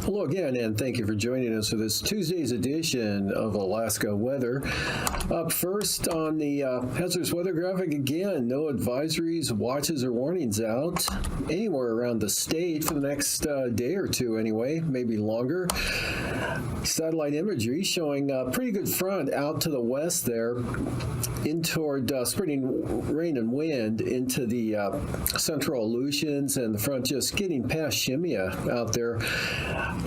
Hello again, and thank you for joining us for this Tuesday's edition of Alaska Weather. Up first on the hazardous weather graphic again, no advisories, watches, or warnings out anywhere around the state for the next day or two anyway, maybe longer. Satellite imagery showing a pretty good front out to the west there in toward spreading rain and wind into the central Aleutians, and the front just getting past Shemya out there.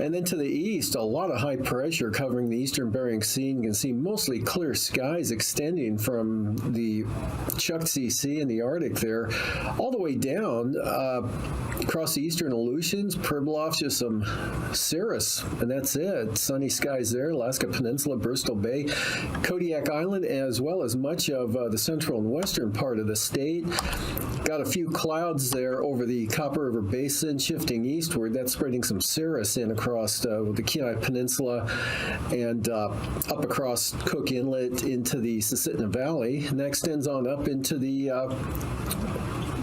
And then to the east, a lot of high pressure covering the eastern Bering Sea. You can see mostly clear skies extending from the Chukchi Sea in the Arctic there, all the way down across the eastern Aleutians. Pribilof, just some cirrus, and that's it. Sunny skies there, Alaska Peninsula, Bristol Bay, Kodiak Island, as well as much of the central and western part of the state. Got a few clouds there over the Copper River Basin, shifting eastward. That's spreading some cirrus in across the Kenai Peninsula and up across Cook Inlet into the Susitna Valley. And that extends on up into the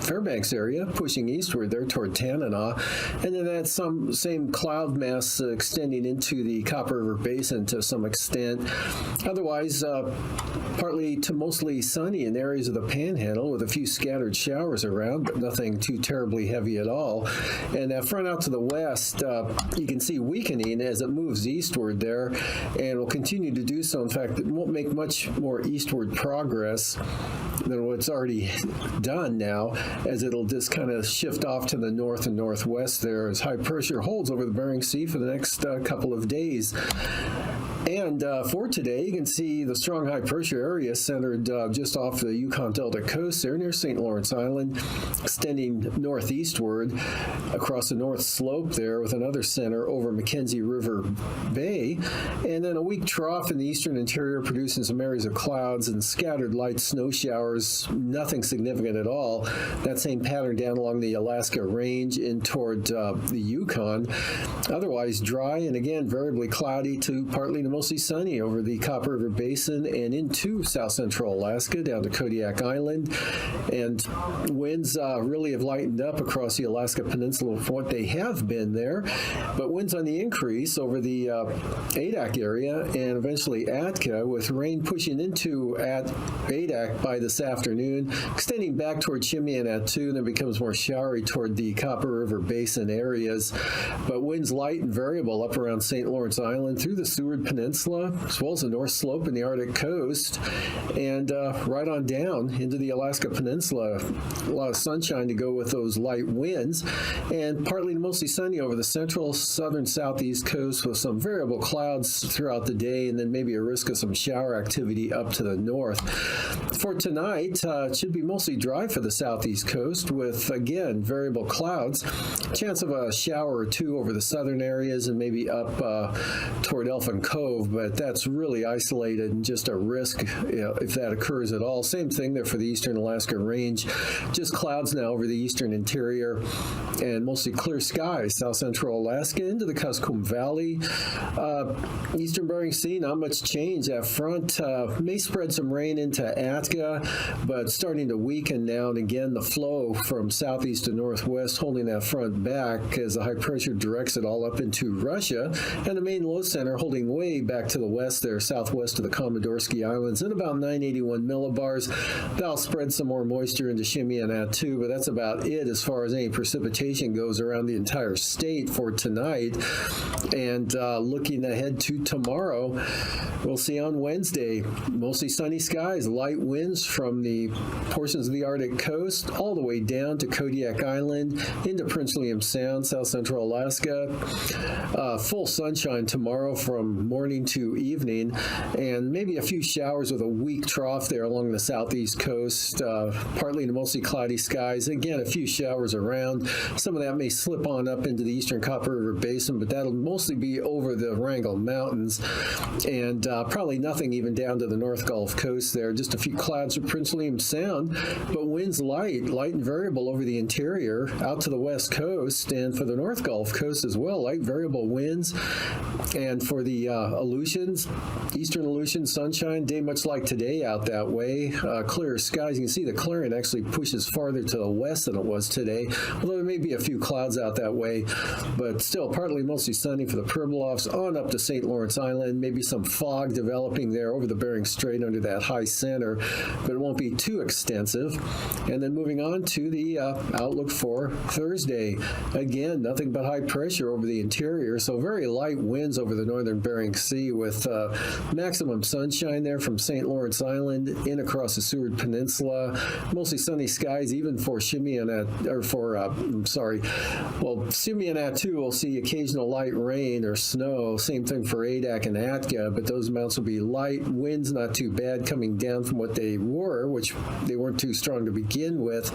Fairbanks area, pushing eastward there toward Tanana, and then that's some same cloud mass extending into the Copper River Basin to some extent. Otherwise, partly to mostly sunny in areas of the Panhandle with a few scattered showers around, but nothing too terribly heavy at all. And that front out to the west, you can see weakening as it moves eastward there, and will continue to do so. In fact, it won't make much more eastward progress than what's already done now, as it'll just kind of shift off to the north and northwest there as high pressure holds over the Bering Sea for the next couple of days. And for today, you can see the strong high pressure area centered just off the Yukon Delta coast there near St. Lawrence Island, extending northeastward across the north slope there with another center over Mackenzie River Bay. And then a weak trough in the eastern interior producing some areas of clouds and scattered light snow showers, nothing significant at all. That same pattern down along the Alaska Range in toward the Yukon. Otherwise dry and again variably cloudy to partly to mostly sunny over the Copper River Basin and into south central Alaska down to Kodiak Island. And winds really have lightened up across the Alaska Peninsula from what they have been there. But winds on the increase over the Adak area and eventually Atka, with rain pushing into Adak by this afternoon, extending back toward Shemya and Attu, and then becomes more showery toward the Copper River Basin areas. But winds light and variable up around St. Lawrence Island through the Seward Peninsula, as well as the North Slope and the Arctic coast, and right on down into the Alaska Peninsula. A lot of sunshine to go with those light winds, and partly to mostly sunny over the central, southern, southeast coast with some variable clouds throughout the day, and then maybe a risk of some shower activity up to the north. For tonight, it should be mostly dry for the southeast coast with, again, variable clouds. Chance of a shower or two over the southern areas and maybe up toward Elfin Cove, but that's really isolated and just a risk if that occurs at all. Same thing there for the eastern Alaska Range. Just clouds now over the eastern interior and mostly clear skies. South central Alaska into the Kuskokwim Valley. Eastern Bering Sea, not much change. That front may spread some rain into Atka, but starting to weaken now. And again, the flow from southeast to northwest holding that front back as the high pressure directs it all up into Russia, and the main low center holding way back to the west there, southwest of the Komodorsky Islands, at about 981 millibars. That'll spread some more moisture into Shemya and Attu, but that's about it as far as any precipitation goes around the entire state for tonight. And looking ahead to tomorrow, we'll see on Wednesday, mostly sunny skies, light winds from the portions of the Arctic coast all the way down to Kodiak Island into Prince William Sound, south central Alaska. Full sunshine tomorrow from morning morning to evening, and maybe a few showers with a weak trough there along the southeast coast, partly to mostly cloudy skies. Again, a few showers around. Some of that may slip on up into the eastern Copper River Basin, but that'll mostly be over the Wrangell Mountains, and probably nothing even down to the North Gulf Coast there. Just a few clouds for Prince William Sound, but winds light and variable over the interior out to the west coast, and for the North Gulf Coast as well, light variable winds. And for the Aleutians, eastern Aleutians, sunshine, day much like today out that way. Clear skies. You can see the clearing actually pushes farther to the west than it was today, although there may be a few clouds out that way, but still partly mostly sunny for the Pribilofs on up to St. Lawrence Island. Maybe some fog developing there over the Bering Strait under that high center, but it won't be too extensive. And then moving on to the outlook for Thursday. Again, nothing but high pressure over the interior, so very light winds over the northern Bering Sea with maximum sunshine there from St. Lawrence Island in across the Seward Peninsula. Mostly sunny skies even for Simeonatu will see occasional light rain or snow. Same thing for Adak and Atka, but those amounts will be light. Winds not too bad coming down from what they were, which they weren't too strong to begin with.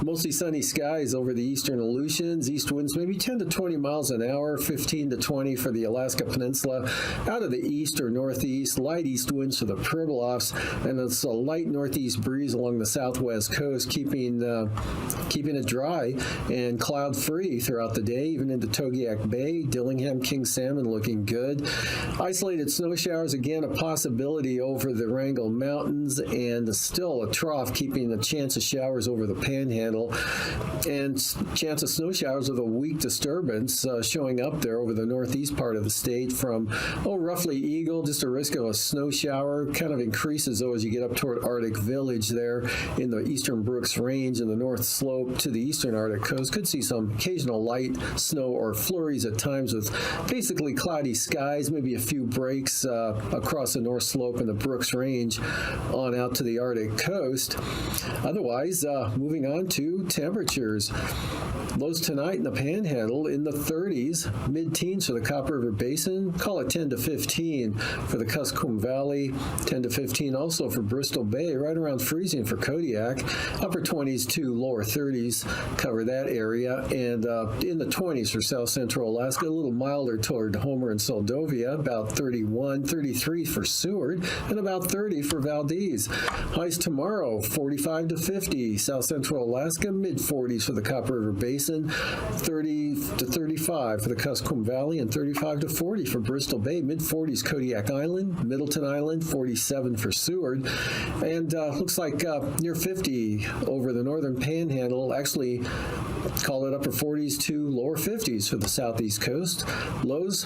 Mostly sunny skies over the eastern Aleutians. East winds maybe 10 to 20 miles an hour, 15 to 20 for the Alaska Peninsula. Out of the east or northeast, light east winds for the Pribilofs, and it's a light northeast breeze along the southwest coast, keeping it dry and cloud-free throughout the day, even into Togiak Bay. Dillingham, King Salmon looking good. Isolated snow showers, again, a possibility over the Wrangell Mountains, and still a trough keeping the chance of showers over the Panhandle, and chance of snow showers with a weak disturbance showing up there over the northeast part of the state from, roughly Eagle, just a risk of a snow shower. Kind of increases, though, as you get up toward Arctic Village there in the eastern Brooks Range and the north slope to the eastern Arctic coast. Could see some occasional light snow or flurries at times with basically cloudy skies, maybe a few breaks across the north slope and the Brooks Range on out to the Arctic coast. Otherwise, moving on to temperatures. Lows tonight in the Panhandle in the 30s, mid-teens for the Copper River Basin, call it 10 to 15 for the Kuskokwim Valley, 10 to 15 also for Bristol Bay, right around freezing for Kodiak, upper 20s to lower 30s cover that area, and in the 20s for South Central Alaska, a little milder toward Homer and Soldovia, about 31, 33 for Seward, and about 30 for Valdez. Highs tomorrow, 45 to 50, South Central Alaska, mid-40s for the Copper River Basin, 30 to 35 for the Kuskokwim Valley, and 35 to 40 for Bristol Bay, mid-40s Kodiak Island, Middleton Island, 47 for Seward, and looks like near 50 over the northern Panhandle, actually call it upper 40s to lower 50s for the southeast coast. Lows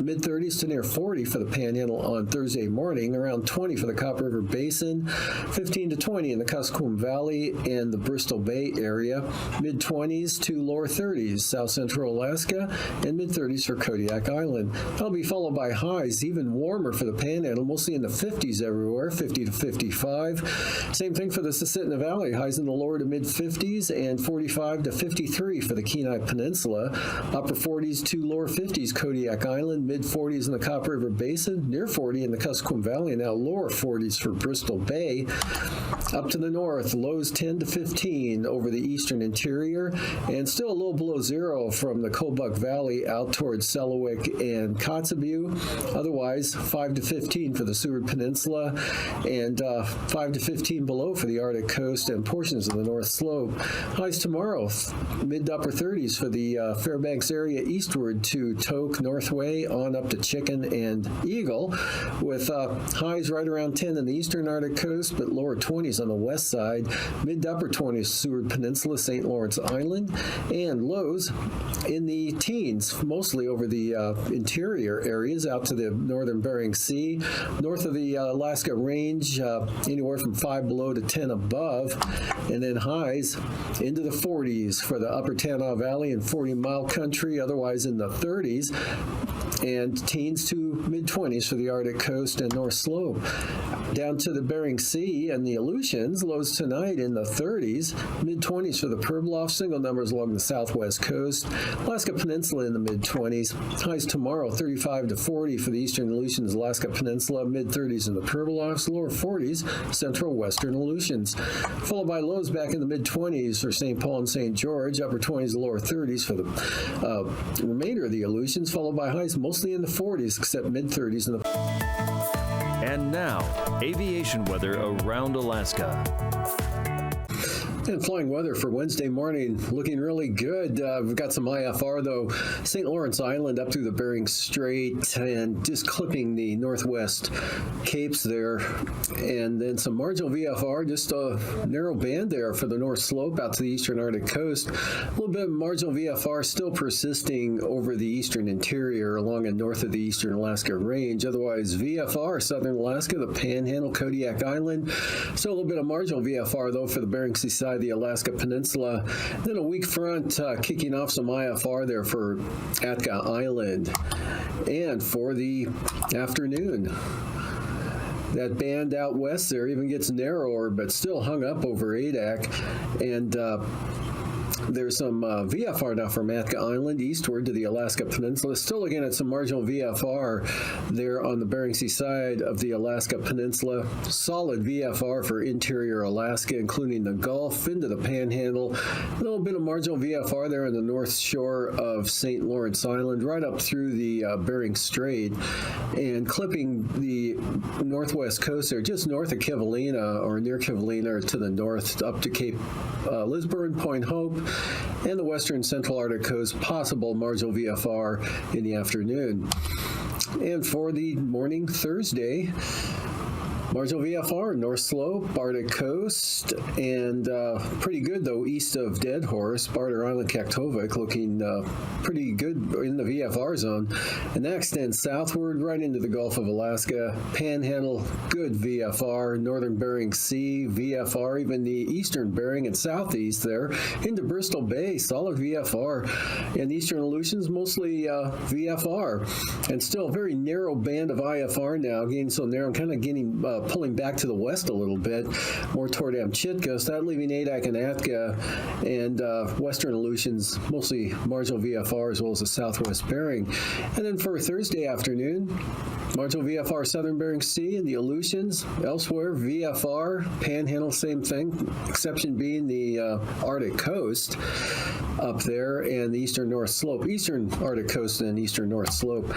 mid-30s to near 40 for the Panhandle on Thursday morning, around 20 for the Copper River Basin, 15 to 20 in the Kuskokwim Valley and the Bristol Bay area, mid-20s to lower 30s South Central Alaska, and mid-30s for Kodiak Island. That'll be followed by highs even warmer for the Panhandle, mostly in the 50s everywhere, 50 to 55. Same thing for the Susitna Valley, highs in the lower to mid-50s, and 45 to 53 for the Kenai Peninsula, upper 40s to lower 50s Kodiak Island, mid-40s in the Copper River Basin, near 40 in the Kuskokwim Valley, and now lower 40s for Bristol Bay. Up to the north, lows 10 to 15 over the eastern interior, and still a little below zero from the Kobuk Valley out towards Selawik and Kotzebue. Otherwise, 5 to 15 for the Seward Peninsula, and 5 to 15 below for the Arctic coast and portions of the North Slope. Highs tomorrow, mid to upper 30s for the Fairbanks area eastward to Tok, Northway, on up to Chicken and Eagle, with highs right around 10 in the eastern Arctic coast, but lower 20s on the west side, mid to upper 20s Seward Peninsula, St. Lawrence Island, and lows in the teens, mostly over the interior areas out to the northern Bering Sea, north of the Alaska Range, anywhere from 5 below to 10 above, and then highs into the 40s for the upper Tanana Valley and 40-mile country, otherwise in the 30s, and teens to mid-20s for the Arctic coast and North Slope. Down to the Bering Sea and the Aleutians, lows tonight in the 30s, mid-20s for the Pribilof, single numbers along the southwest coast, Alaska Peninsula in the mid-20s, highs tomorrow 35 to 40 for the eastern Aleutians, Alaska Peninsula, mid-30s in the Pribilofs, lower 40s, central western Aleutians, followed by lows back in the mid-20s for St. Paul and St. George, upper 20s, lower 30s for the remainder of the Aleutians, followed by highs mostly in the 40s, except mid-30s in the... And now, aviation weather around Alaska. And flying weather for Wednesday morning looking really good. We've got some IFR, though. St. Lawrence Island up through the Bering Strait and just clipping the northwest capes there. And then some marginal VFR, just a narrow band there for the North Slope out to the eastern Arctic coast. A little bit of marginal VFR still persisting over the eastern interior along and north of the eastern Alaska range. Otherwise, VFR, southern Alaska, the Panhandle, Kodiak Island. Still a little bit of marginal VFR, though, for the Bering Sea side, the Alaska Peninsula. Then a weak front kicking off some IFR there for Atka Island. And for the afternoon, that band out west there even gets narrower, but still hung up over Adak. And there's some VFR now from Atka Island eastward to the Alaska Peninsula. Still looking at some marginal VFR there on the Bering Sea side of the Alaska Peninsula. Solid VFR for interior Alaska, including the Gulf into the Panhandle. A little bit of marginal VFR there on the north shore of St. Lawrence Island, right up through the Bering Strait, and clipping the northwest coast there, just north of Kivalina or near Kivalina or to the north up to Cape Lisburn, Point Hope, and the western central Arctic coast, possible marginal VFR in the afternoon. And for the morning Thursday, marginal VFR, North Slope, Arctic coast, and pretty good, though, east of Dead Horse, Barter Island, Kaktovik, looking pretty good in the VFR zone. And that extends southward right into the Gulf of Alaska. Panhandle, good VFR. Northern Bering Sea, VFR. Even the eastern Bering and southeast there. Into Bristol Bay, solid VFR. And the eastern Aleutians, mostly VFR. And still a very narrow band of IFR now, getting so narrow, kind of getting pulling back to the west a little bit, more toward Amchitka, so that leaving Adak and Atka, and western Aleutians, mostly marginal VFR, as well as the southwest Bering. And then for Thursday afternoon, marginal VFR, southern Bering Sea and the Aleutians. Elsewhere, VFR, Panhandle, same thing, exception being the Arctic coast up there and the eastern North Slope, eastern Arctic coast and eastern North Slope.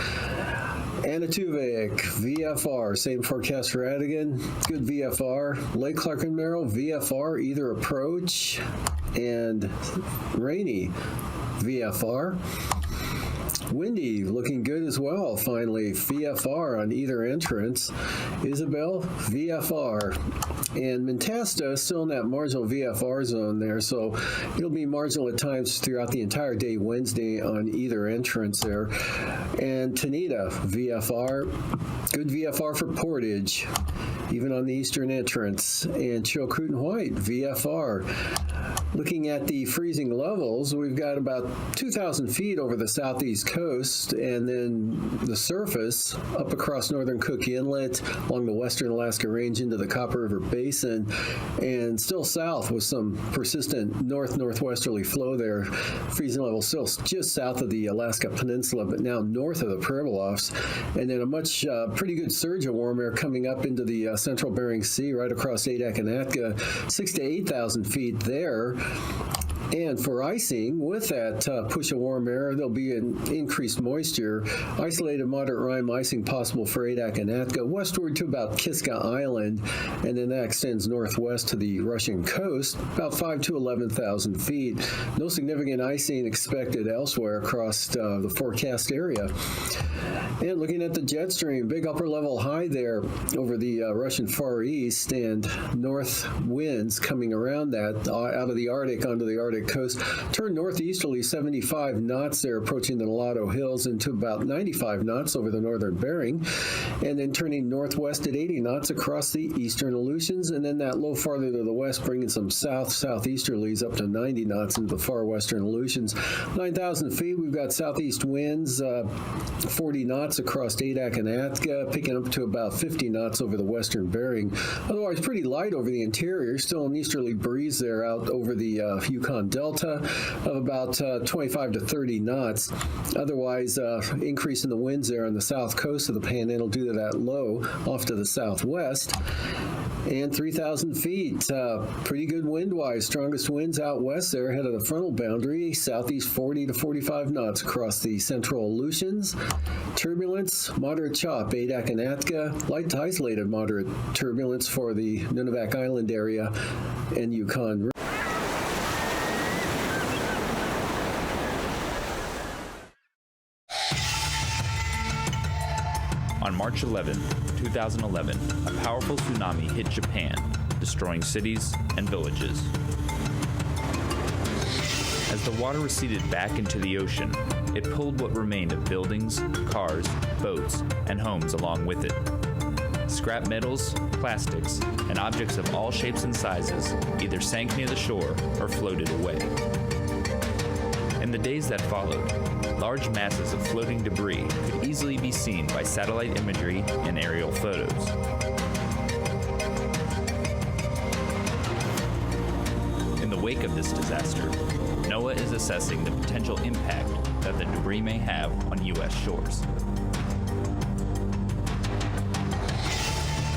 Anatuvik, VFR, same forecast for Adigan, good VFR. Lake Clark and Merrill, VFR, either approach, and rainy, VFR. Windy, looking good as well, finally. VFR on either entrance. Isabel, VFR. And Mentasta still in that marginal VFR zone there, so it'll be marginal at times throughout the entire day Wednesday on either entrance there. And Tanita, VFR. Good VFR for Portage, even on the eastern entrance. And Chilkoot and White, VFR. Looking at the freezing levels, we've got about 2,000 feet over the southeast coast, and then the surface up across northern Cook Inlet, along the western Alaska Range into the Copper River Basin, and still south with some persistent northwesterly flow there. Freezing level still just south of the Alaska Peninsula, but now north of the Pribilofs, and then a pretty good surge of warm air coming up into the central Bering Sea, right across Adak and Atka, 6,000 to 8,000 feet there. And for icing, with that push of warm air, there'll be an increased moisture. Isolated moderate rime icing possible for Adak and Atka, westward to about Kiska Island, and then that extends northwest to the Russian coast, about 5,000 to 11,000 feet. No significant icing expected elsewhere across the forecast area. And looking at the jet stream, big upper level high there over the Russian Far East, and north winds coming around that out of the Arctic onto the Arctic Arctic coast. Turn northeasterly 75 knots there, approaching the Nulato Hills, into about 95 knots over the northern Bering, and then turning northwest at 80 knots across the eastern Aleutians, and then that low farther to the west, bringing some southeasterlies up to 90 knots into the far western Aleutians. 9,000 feet, we've got southeast winds, 40 knots across Adak and Atka, picking up to about 50 knots over the western Bering. Otherwise, pretty light over the interior. Still an easterly breeze there out over the Yukon Delta of about 25 to 30 knots. Otherwise, increase in the winds there on the south coast of the Panhandle due to that low off to the southwest. And 3,000 feet, pretty good wind-wise. Strongest winds out west there ahead of the frontal boundary, southeast 40 to 45 knots across the central Aleutians. Turbulence, moderate chop, Adak and Atka. Light to isolated moderate turbulence for the Nunivak Island area and Yukon. On March 11, 2011, a powerful tsunami hit Japan, destroying cities and villages. As the water receded back into the ocean, it pulled what remained of buildings, cars, boats, and homes along with it. Scrap metals, plastics, and objects of all shapes and sizes either sank near the shore or floated away. In the days that followed, large masses of floating debris could easily be seen by satellite imagery and aerial photos. In the wake of this disaster, NOAA is assessing the potential impact that the debris may have on U.S. shores.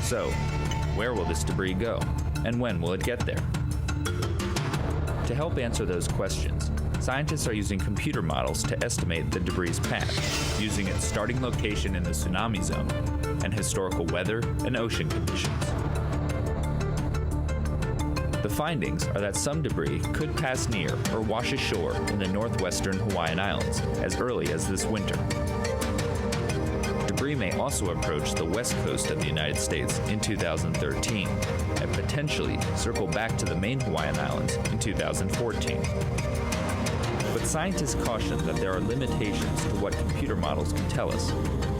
So, where will this debris go, and when will it get there? To help answer those questions, scientists are using computer models to estimate the debris' path, using its starting location in the tsunami zone and historical weather and ocean conditions. The findings are that some debris could pass near or wash ashore in the northwestern Hawaiian Islands as early as this winter. Debris may also approach the west coast of the United States in 2013 and potentially circle back to the main Hawaiian Islands in 2014. But scientists caution that there are limitations to what computer models can tell us.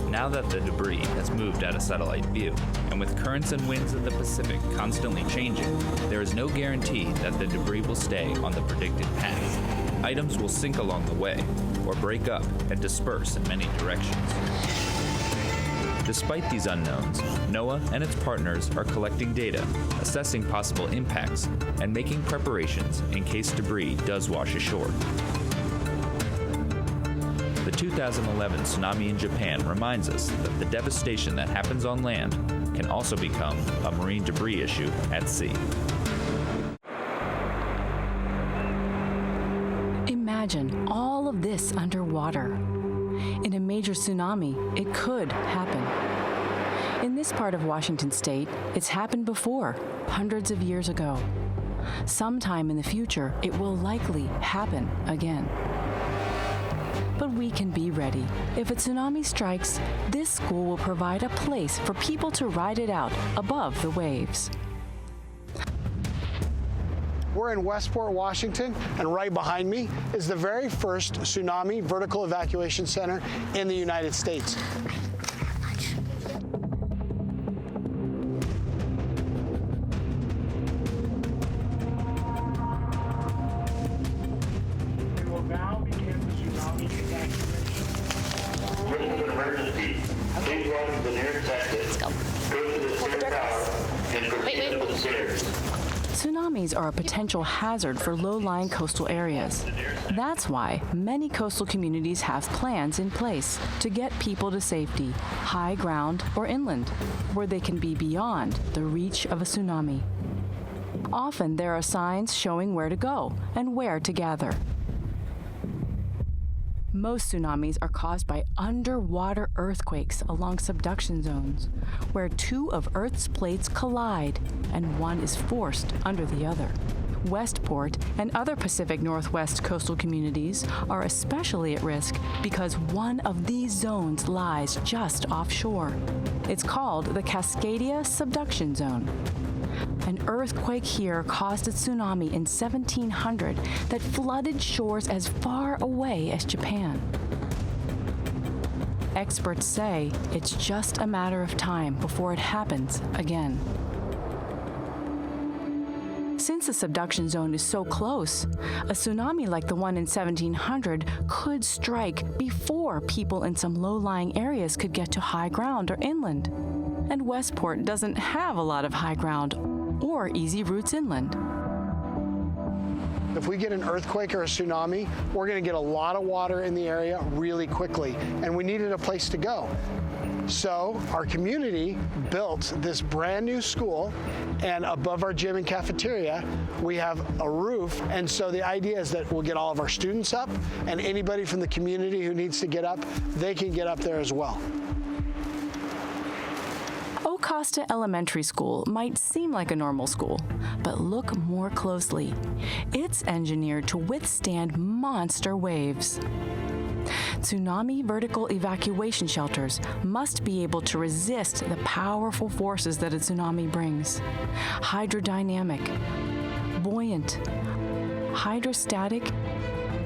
Now that the debris has moved out of satellite view, and with currents and winds in the Pacific constantly changing, there is no guarantee that the debris will stay on the predicted path. Items will sink along the way, or break up and disperse in many directions. Despite these unknowns, NOAA and its partners are collecting data, assessing possible impacts, and making preparations in case debris does wash ashore. The 2011 tsunami in Japan reminds us that the devastation that happens on land can also become a marine debris issue at sea. Imagine all of this underwater. In a major tsunami, it could happen. In this part of Washington state, it's happened before, hundreds of years ago. Sometime in the future, it will likely happen again. But we can be ready. If a tsunami strikes, this school will provide a place for people to ride it out above the waves. We're in Westport, Washington, and right behind me is the very first tsunami vertical evacuation center in the United States. We will now begin the tsunami evacuation. This is an emergency. Please run to the nearest exit. Go to the center tower and proceed up the stairs. Tsunamis are a potential hazard for low-lying coastal areas. That's why many coastal communities have plans in place to get people to safety, high ground or inland, where they can be beyond the reach of a tsunami. Often there are signs showing where to go and where to gather. Most tsunamis are caused by underwater earthquakes along subduction zones, where two of Earth's plates collide and one is forced under the other. Westport and other Pacific Northwest coastal communities are especially at risk because one of these zones lies just offshore. It's called the Cascadia Subduction Zone. An earthquake here caused a tsunami in 1700 that flooded shores as far away as Japan. Experts say it's just a matter of time before it happens again. Since the subduction zone is so close, a tsunami like the one in 1700 could strike before people in some low-lying areas could get to high ground or inland. And Westport doesn't have a lot of high ground or easy routes inland. If we get an earthquake or a tsunami, we're going to get a lot of water in the area really quickly, and we needed a place to go. So our community built this brand new school, and above our gym and cafeteria, we have a roof. And so the idea is that we'll get all of our students up, and anybody from the community who needs to get up, they can get up there as well. Costa Elementary School might seem like a normal school, but look more closely. It's engineered to withstand monster waves. Tsunami vertical evacuation shelters must be able to resist the powerful forces that a tsunami brings. Hydrodynamic, buoyant, hydrostatic,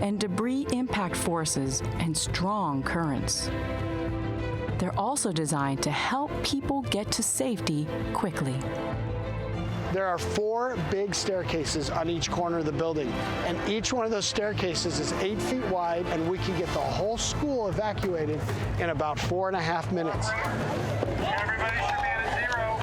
and debris impact forces and strong currents. They're also designed to help people get to safety quickly. There are 4 big staircases on each corner of the building, and each one of those staircases is 8 feet wide, and we can get the whole school evacuated in about 4.5 minutes. Everybody should be at a 0.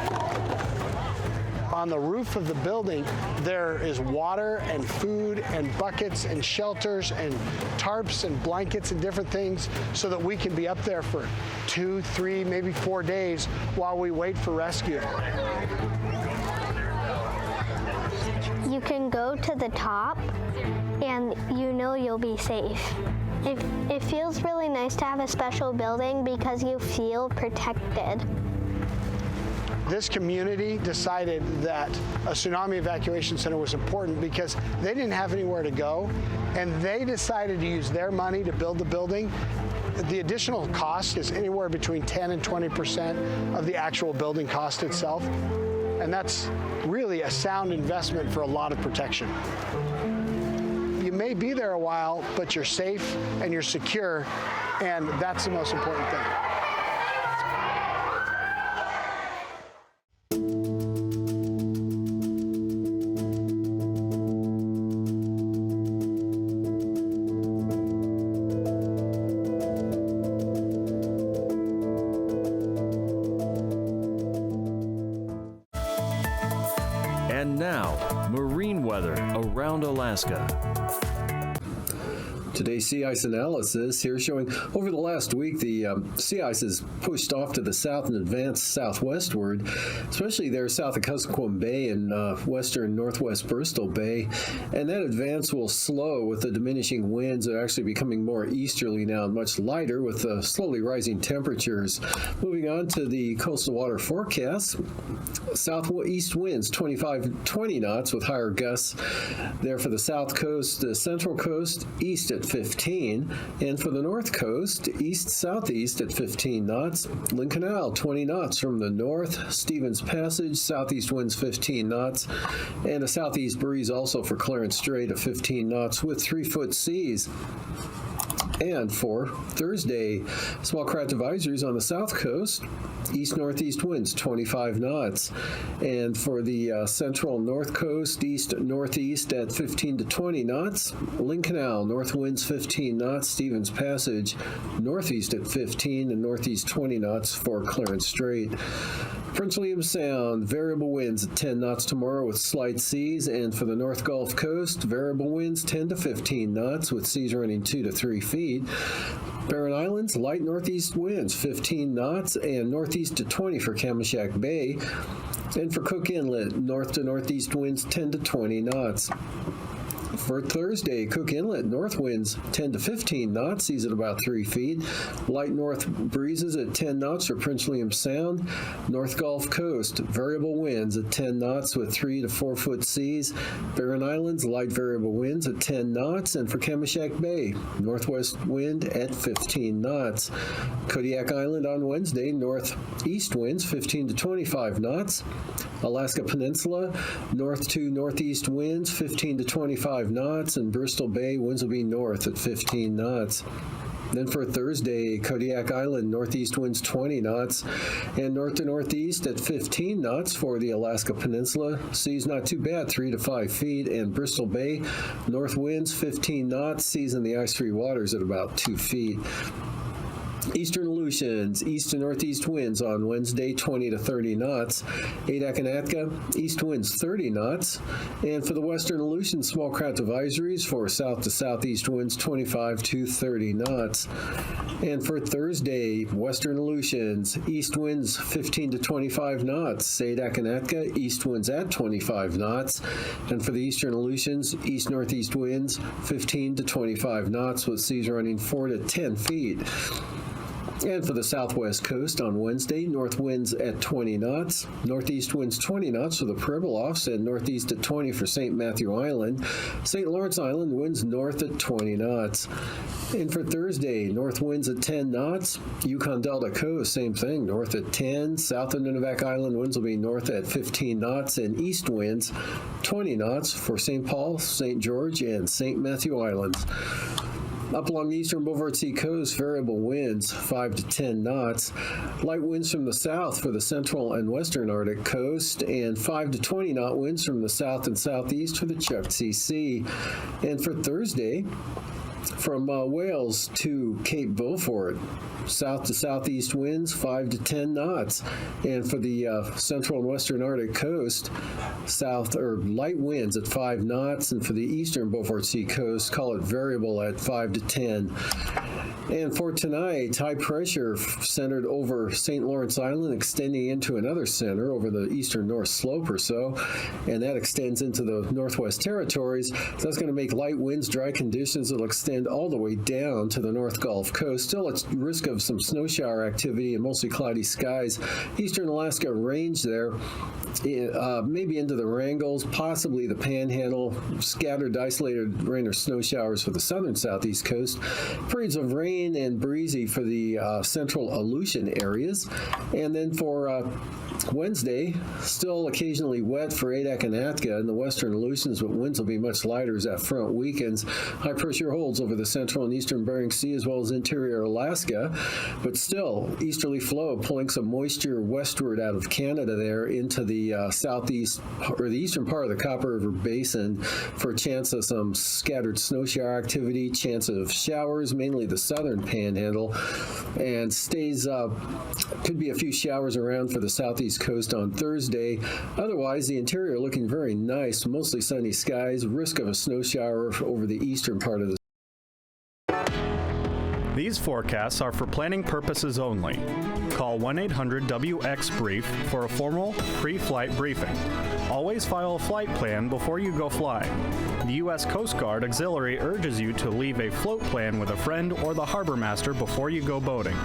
On the roof of the building, there is water and food and buckets and shelters and tarps and blankets and different things so that we can be up there for 2, 3, maybe 4 days while we wait for rescue. You can go to the top and you know you'll be safe. It feels really nice to have a special building because you feel protected. This community decided that a tsunami evacuation center was important because they didn't have anywhere to go, and they decided to use their money to build the building. The additional cost is anywhere between 10 and 20% of the actual building cost itself, and that's really a sound investment for a lot of protection. You may be there a while, but you're safe and you're secure, and that's the most important thing. And now, marine weather around Alaska. Today's sea ice analysis here showing over the last week the sea ice has pushed off to the south and advanced southwestward, especially there south of Kuskokwim Bay and western northwest Bristol Bay. And that advance will slow with the diminishing winds. They're actually becoming more easterly now and much lighter with slowly rising temperatures. Moving on to the coastal water forecast. Southeast winds 25-20 knots with higher gusts there for the south coast, the central coast, east at 15, and for the north coast, east-southeast at 15 knots. Lynn Canal, 20 knots from the north. Stevens Passage, southeast winds 15 knots, and a southeast breeze also for Clarence Strait of 15 knots with 3-foot seas. And for Thursday, small craft advisories on the south coast, east-northeast winds 25 knots. And for the central north coast, east-northeast at 15 to 20 knots. Lynn Canal, north winds 15 knots. Stevens Passage, northeast at 15 and northeast 20 knots for Clarence Strait. Prince William Sound, variable winds at 10 knots tomorrow with slight seas, and for the North Gulf Coast, variable winds 10 to 15 knots with seas running 2 to 3 feet. Barren Islands, light northeast winds 15 knots and northeast to 20 for Kamishak Bay, and for Cook Inlet, north to northeast winds 10 to 20 knots. For Thursday, Cook Inlet, north winds 10 to 15 knots, seas at about 3 feet. Light north breezes at 10 knots for Prince William Sound. North Gulf Coast, variable winds at 10 knots with 3 to 4 foot seas. Barren Islands, light variable winds at 10 knots. And for Kamishak Bay, northwest wind at 15 knots. Kodiak Island on Wednesday, northeast winds 15 to 25 knots. Alaska Peninsula, north to northeast winds 15 to 25 knots, and Bristol Bay winds will be north at 15 knots. Then for Thursday, Kodiak Island, northeast winds 20 knots, and north to northeast at 15 knots for the Alaska Peninsula. Seas not too bad, 3 to 5 feet, and Bristol Bay, north winds 15 knots, seas in the ice-free waters at about 2 feet. Eastern Aleutians, east to northeast winds on Wednesday, 20 to 30 knots. Adak and Atka, east winds 30 knots. And for the Western Aleutians, small craft advisories for south to southeast winds 25 to 30 knots. And for Thursday, Western Aleutians, east winds 15 to 25 knots. Adak and Atka, east winds at 25 knots. And for the Eastern Aleutians, east-northeast winds 15 to 25 knots with seas running 4 to 10 feet. And for the southwest coast on Wednesday, north winds at 20 knots, northeast winds 20 knots for the Pribilofs, and northeast at 20 for St. Matthew Island. St. Lawrence Island winds north at 20 knots. And for Thursday, north winds at 10 knots, Yukon Delta coast, same thing, north at 10. South of Nunivak Island winds will be north at 15 knots, and east winds 20 knots for St. Paul, St. George, and St. Matthew Islands. Up along the eastern Beaufort Sea coast, variable winds 5 to 10 knots. Light winds from the south for the central and western Arctic coast, and 5 to 20 knot winds from the south and southeast for the Chukchi Sea. And for Thursday, from Wales to Cape Beaufort, south to southeast winds 5 to 10 knots. And for the central and western Arctic coast, light winds at 5 knots. And for the eastern Beaufort Sea coast, call it variable at 5 to 10. And for tonight, high pressure centered over St. Lawrence Island, extending into another center over the eastern North Slope or so, and that extends into the Northwest Territories. So that's going to make light winds, dry conditions that will extend all the way down to the North Gulf Coast. Still at risk of some snow shower activity and mostly cloudy skies. Eastern Alaska range there, maybe into the Wrangles, possibly the Panhandle, scattered isolated rain or snow showers for the southern southeast coast. Periods of rain and breezy for the central Aleutian areas. And then for Wednesday, still occasionally wet for Adak and Atka in the western Aleutians, but winds will be much lighter as that front weakens. High pressure holds over the central and eastern Bering Sea as well as interior Alaska, but still easterly flow pulling some moisture westward out of Canada there into the southeast or the eastern part of the Copper River Basin for a chance of some scattered snow shower activity, chance of showers, mainly the southern Panhandle, and stays could be a few showers around for the southeast coast on Thursday. Otherwise, the interior looking very nice, mostly sunny skies, risk of a snow shower over the eastern part of the These forecasts are for planning purposes only. Call 1-800-WX-BRIEF for a formal pre-flight briefing. Always file a flight plan before you go flying. The U.S. Coast Guard Auxiliary urges you to leave a float plan with a friend or the harbor master before you go boating.